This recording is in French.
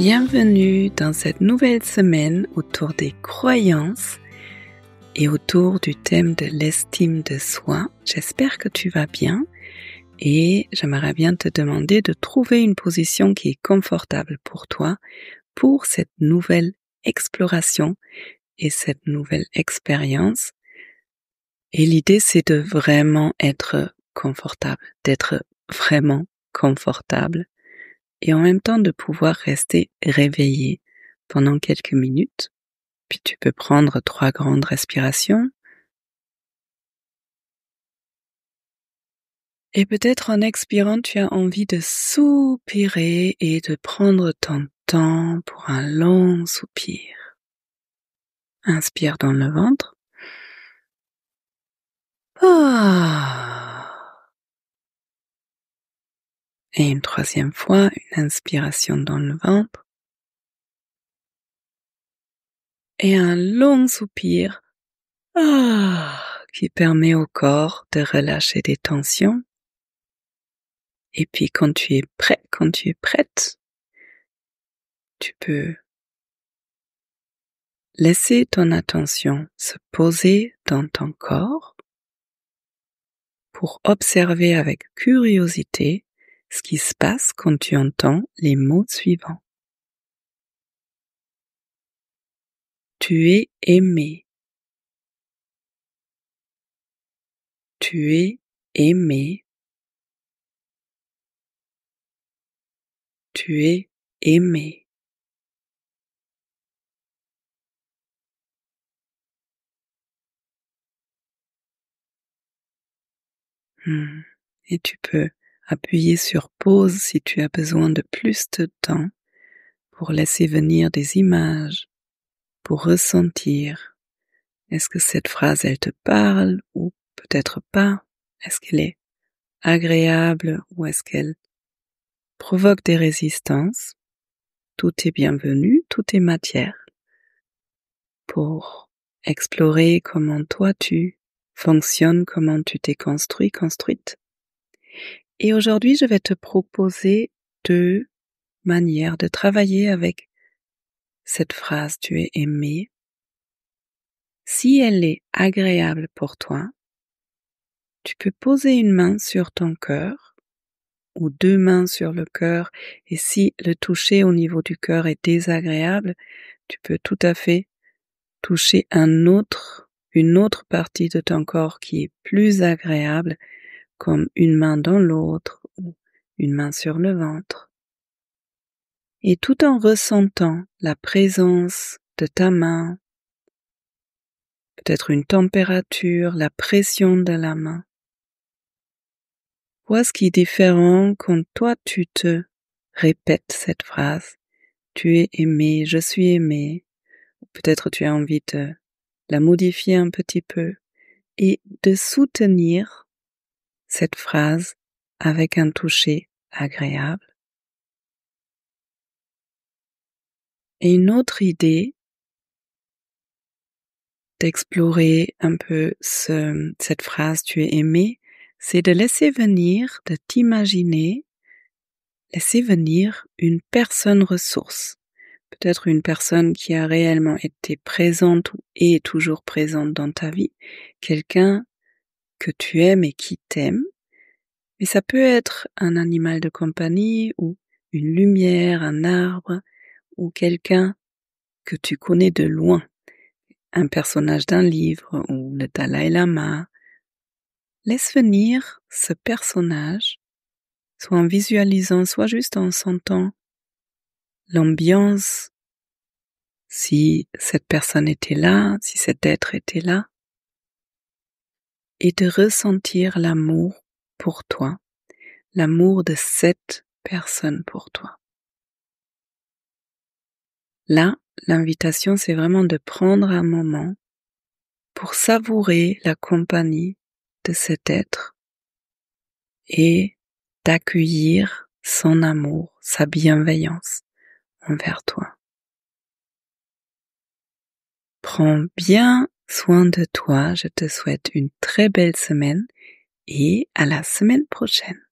Bienvenue dans cette nouvelle semaine autour des croyances et autour du thème de l'estime de soi. J'espère que tu vas bien et j'aimerais bien te demander de trouver une position qui est confortable pour toi pour cette nouvelle exploration et cette nouvelle expérience. Et l'idée, c'est de vraiment être confortable, d'être vraiment confortable et en même temps de pouvoir rester réveillé pendant quelques minutes. Puis tu peux prendre 3 grandes respirations. Et peut-être en expirant, tu as envie de soupirer et de prendre ton temps pour un long soupir. Inspire dans le ventre. Et une troisième fois, une inspiration dans le ventre. Et un long soupir qui permet au corps de relâcher des tensions. Et puis quand tu es prêt, quand tu es prête, tu peux laisser ton attention se poser dans ton corps pour observer avec curiosité ce qui se passe quand tu entends les mots suivants. Tu es aimé. Tu es aimé. Tu es aimé. Et tu peux appuyer sur pause si tu as besoin de plus de temps pour laisser venir des images, pour ressentir. Est-ce que cette phrase, elle te parle ou peut-être pas? Est-ce qu'elle est agréable ou est-ce qu'elle provoque des résistances? Tout est bienvenu, tout est matière pour explorer comment toi tu fonctionnes, comment tu t'es construit, construite. Et aujourd'hui, je vais te proposer 2 manières de travailler avec cette phrase « tu es aimé ». Si elle est agréable pour toi, tu peux poser une main sur ton cœur ou 2 mains sur le cœur, et si le toucher au niveau du cœur est désagréable, tu peux tout à fait toucher une autre partie de ton corps qui est plus agréable, comme une main dans l'autre ou une main sur le ventre. Et tout en ressentant la présence de ta main, peut-être une température, la pression de la main, vois ce qui est différent quand toi tu te répètes cette phrase. Tu es aimé, je suis aimé. Peut-être tu as envie de la modifier un petit peu et de soutenir cette phrase avec un toucher agréable. Et une autre idée d'explorer un peu cette phrase « tu es aimé », c'est de laisser venir, de t'imaginer, laisser venir une personne ressource. Peut-être une personne qui a réellement été présente ou est toujours présente dans ta vie, quelqu'un que tu aimes et qui t'aime. Mais ça peut être un animal de compagnie ou une lumière, un arbre ou quelqu'un que tu connais de loin, un personnage d'un livre ou le Dalai Lama. Laisse venir ce personnage, soit en visualisant, soit juste en sentant l'ambiance, si cette personne était là, si cet être était là, et de ressentir l'amour pour toi, l'amour de cette personne pour toi. Là, l'invitation, c'est vraiment de prendre un moment pour savourer la compagnie de cet être et d'accueillir son amour, sa bienveillance envers toi. Prends bien soin de toi, je te souhaite une très belle semaine et à la semaine prochaine.